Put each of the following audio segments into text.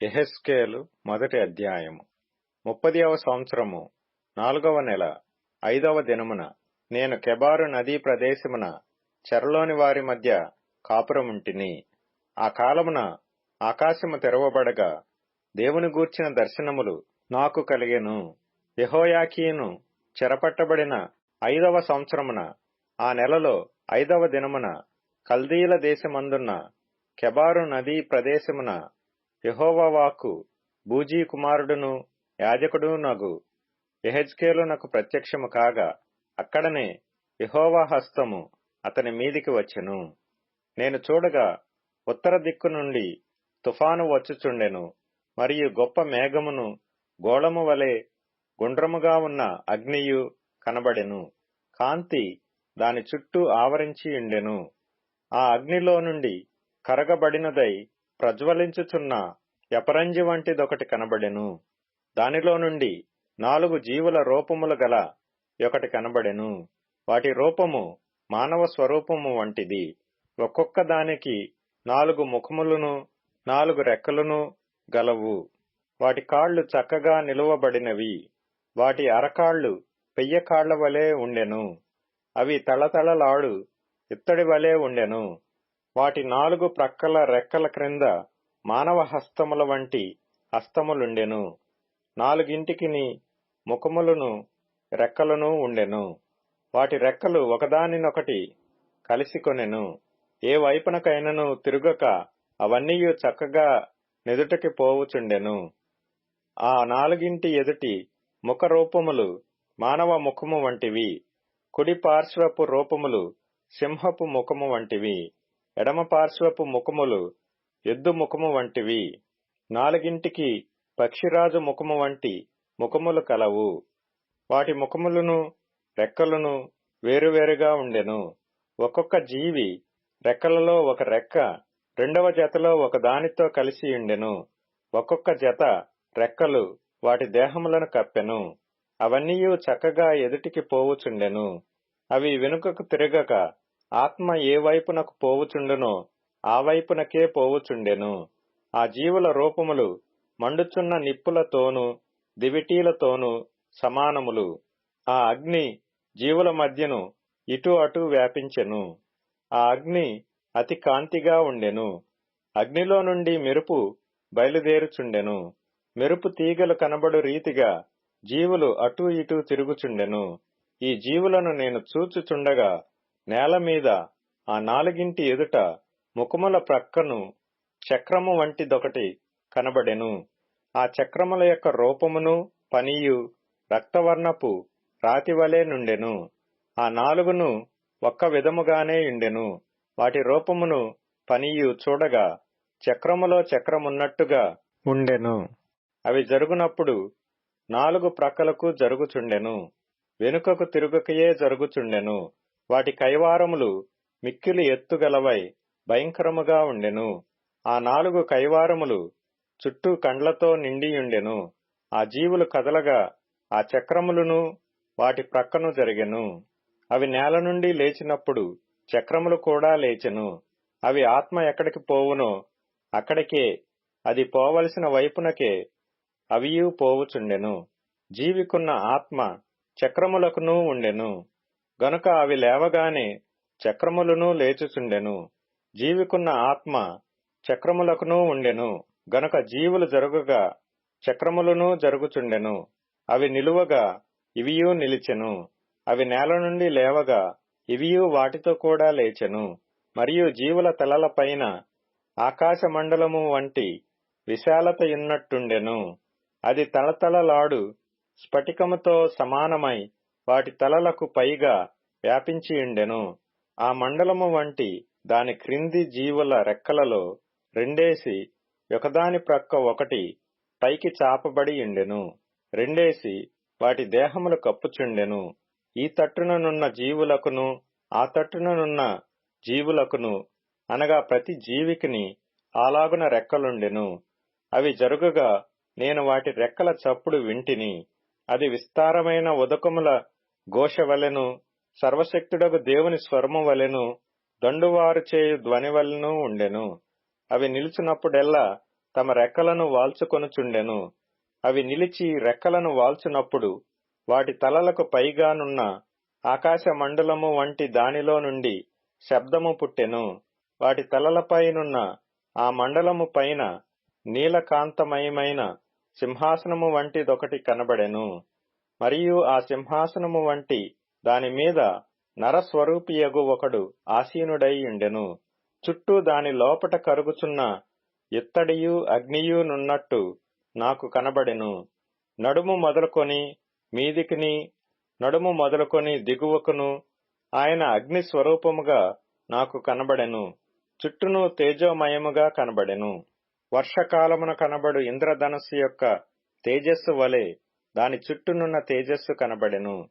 యెహెజ్కేలు మొదటి అధ్యాయము 30వ సంవత్సరము 4వ నెల 5వ దినమున నేను కెబారు నదీ ప్రదేశమున చెరలోని వారి మధ్య కాపురముంటిని. ఆ కాలమున ఆకాశము తెరవబడగా దేవుని గూర్చిన దర్శనములు నాకు కలిగెను. యెహోయాకీను చెరపట్టబడిన 5వ సంవత్సరమున ఆ నెలలో 5వ దినమున కల్దీల దేశమందున్న కెబారు నదీ ప్రదేశమున యెహోవా వాక్కు బూజీ కుమారుడును యాజకుడునగు యెహెజ్కేలునకు ప్రత్యక్షము కాగా అక్కడనే యెహోవా హస్తము అతని మీదికి వచ్చెను. నేను చూడగా ఉత్తర దిక్కు నుండి తుఫాను వచ్చుచుండెను, మరియు గొప్ప మేఘమును గోళము వలె గుండ్రముగా ఉన్న అగ్నియు కనబడెను. కాంతి దాని చుట్టూ ఆవరించియుండెను. ఆ అగ్నిలో నుండి కరగబడినదై ప్రజ్వలించుచున్న యపరంజి వంటిదొకటి కనబడెను. దానిలో నుండి 4 జీవుల రూపములు గల ఒకటి కనబడెను. వాటి రూపము మానవ స్వరూపము వంటిది. ఒక్కొక్క దానికి 4 ముఖములును 4 రెక్కలును గలవు. వాటి కాళ్ళు చక్కగా నిలువబడినవి. వాటి అరకాళ్ళు పెయ్య కాళ్ల వలె ఉండెను. అవి తళతళలాడు ఇత్తడి వలె ఉండెను. వాటి 4 ప్రక్కల రెక్కల క్రింద మానవ హస్తముల వంటి హస్తములుండెను. 4గింటికిని ముఖములను రెక్కలను ఉండెను. వాటి రెక్కలు ఒకదానినొకటి కలిసికొనెను. ఏ వైపునకైనను తిరుగక అవన్నీయు చక్కగా నెదుటకి పోవుచుండెను. ఆ 4గింటి ఎదుటి ముఖ రూపములు మానవ ముఖము వంటివి. కుడి పార్శ్వపు రూపములు సింహపు ముఖము వంటివి. ఎడమ పార్శ్వపు ముఖములు ఎద్దు ముఖము వంటివి. 4గింటికి పక్షిరాజు ముఖము వంటి ముఖములు కలవు. వాటి ముఖములను రెక్కలను వేరువేరుగా ఉండెను. ఒక్కొక్క జీవి రెక్కలలో ఒక రెక్క రెండవ జతలో ఒక దానితో కలిసియుండెను. ఒక్కొక్క జత రెక్కలు వాటి దేహములను కప్పెను. అవన్నీయు చక్కగా ఎదుటికి పోవుచుండెను. అవి వెనుకకు తిరగక ఆత్మ ఏ వైపునకు పోవుచుండునో ఆ వైపునకే పోవుచుండెను. ఆ జీవుల రూపములు మండుచున్న నిప్పులతోనూ దివిటీలతోనూ సమానములు. ఆ అగ్ని జీవుల మధ్యను ఇటు అటు వ్యాపించెను. ఆ అగ్ని అతి కాంతిగా ఉండెను. అగ్నిలో నుండి మెరుపు బయలుదేరుచుండెను. మెరుపు తీగలు కనబడు రీతిగా జీవులు అటూ ఇటూ తిరుగుచుండెను. ఈ జీవులను నేను చూచుచుండగా నేల మీద ఆ 4గింటి ఎదుట ముఖముల ప్రక్కను చక్రము వంటిదొకటి కనబడెను. ఆ చక్రముల యొక్క రూపమును పనియు రక్తవర్ణపు రాతివలే నుండెను. ఆ 4 ఒక్క విధముగానే ఉండెను. వాటి రూపమును పనియు చూడగా చక్రములో చక్రమున్నట్టుగా ఉండెను. అవి జరుగునప్పుడు 4 ప్రక్కలకు జరుగుచుండెను. వెనుకకు తిరుగకయే జరుగుచుండెను. వాటి కైవారములు మిక్కిలి ఎత్తుగలవై భయంకరముగా ఉండెను. ఆ 4 కైవారములు చుట్టూ కండ్లతో నిండియుండెను. ఆ జీవులు కదలగా ఆ చక్రములను వాటి ప్రక్కను జరిగెను. అవి నేల నుండి లేచినప్పుడు చక్రములు కూడా లేచెను. అవి ఆత్మ ఎక్కడికి పోవునో అక్కడికే, అది పోవలసిన వైపునకే అవియు పోవుచుండెను. జీవికున్న ఆత్మ చక్రములకునూ ఉండెను. గనుక అవి లేవగానే చక్రములను లేచుచుండెను. జీవికున్న ఆత్మ చక్రములకునూ ఉండెను. గనుక జీవులు జరుగుగా చక్రములను జరుగుచుండెను. అవి నిలువగా ఇవియూ నిలిచెను. అవి నేల నుండి లేవగా ఇవియూ వాటితో కూడా లేచెను. మరియు జీవుల తలలపైన ఆకాశ మండలము వంటి విశాలతయున్నట్టుండెను. అది తళతళలాడు స్ఫటికముతో సమానమై వాటి తలలకు పైగా వ్యాపించియుండెను. ఆ మండలము వంటి దాని క్రింది జీవుల రెక్కలలో 2 ఒకదాని ప్రక్క ఒకటి పైకి చాపబడియుండెను. 2 వాటి దేహములు కప్పుచుండెను. ఈ తట్టుననున్న జీవులకును ఆ తట్టుననున్న జీవులకును అనగా ప్రతి జీవికిని అలాగున రెక్కలుండెను. అవి జరుగుగా నేను వాటి రెక్కల చప్పుడు వింటిని. అది విస్తారమైన ఉదకముల ఘోష వలెను సర్వశక్తుడగు దేవుని స్వరము వలెను దండువారు చేయు ధ్వని వలెను ఉండెను. అవి నిలుచున్నప్పుడెల్లా తమ రెక్కలను వాల్చుకొనుచుండెను. అవి నిలిచి రెక్కలను వాల్చునప్పుడు వాటి తలలకు పైగానున్న ఆకాశ మండలము వంటి దానిలో నుండి శబ్దము పుట్టెను. వాటి తలలపైనున్న ఆ మండలము పైన నీలకాంతమయమైన సింహాసనము వంటిదొకటి కనబడెను. మరియు ఆ సింహాసనము వంటి దాని మీద నరస్వరూపియగు ఒకడు ఆసీనుడై ఉండెను. చుట్టూ దాని లోపట కరుగుచున్న ఇత్తడియు అగ్నియు నున్నట్టు నాకు కనబడెను. నడుము మొదలుకొని మీదికిని, నడుము మొదలుకొని దిగువకును ఆయన అగ్ని స్వరూపముగా నాకు కనబడెను. చుట్టూను తేజోమయముగా కనబడెను. వర్షకాలమున కనబడు ఇంద్రధనస్సు యొక్క తేజస్సు వలె దాని చుట్టూనున్న తేజస్సు కనబడెను.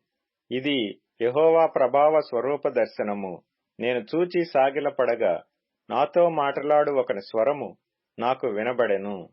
ఇది యెహోవా ప్రభావ స్వరూప దర్శనము. నేను చూచి సాగిలపడగా నాతో మాటలాడు ఒకని స్వరము నాకు వినబడెను.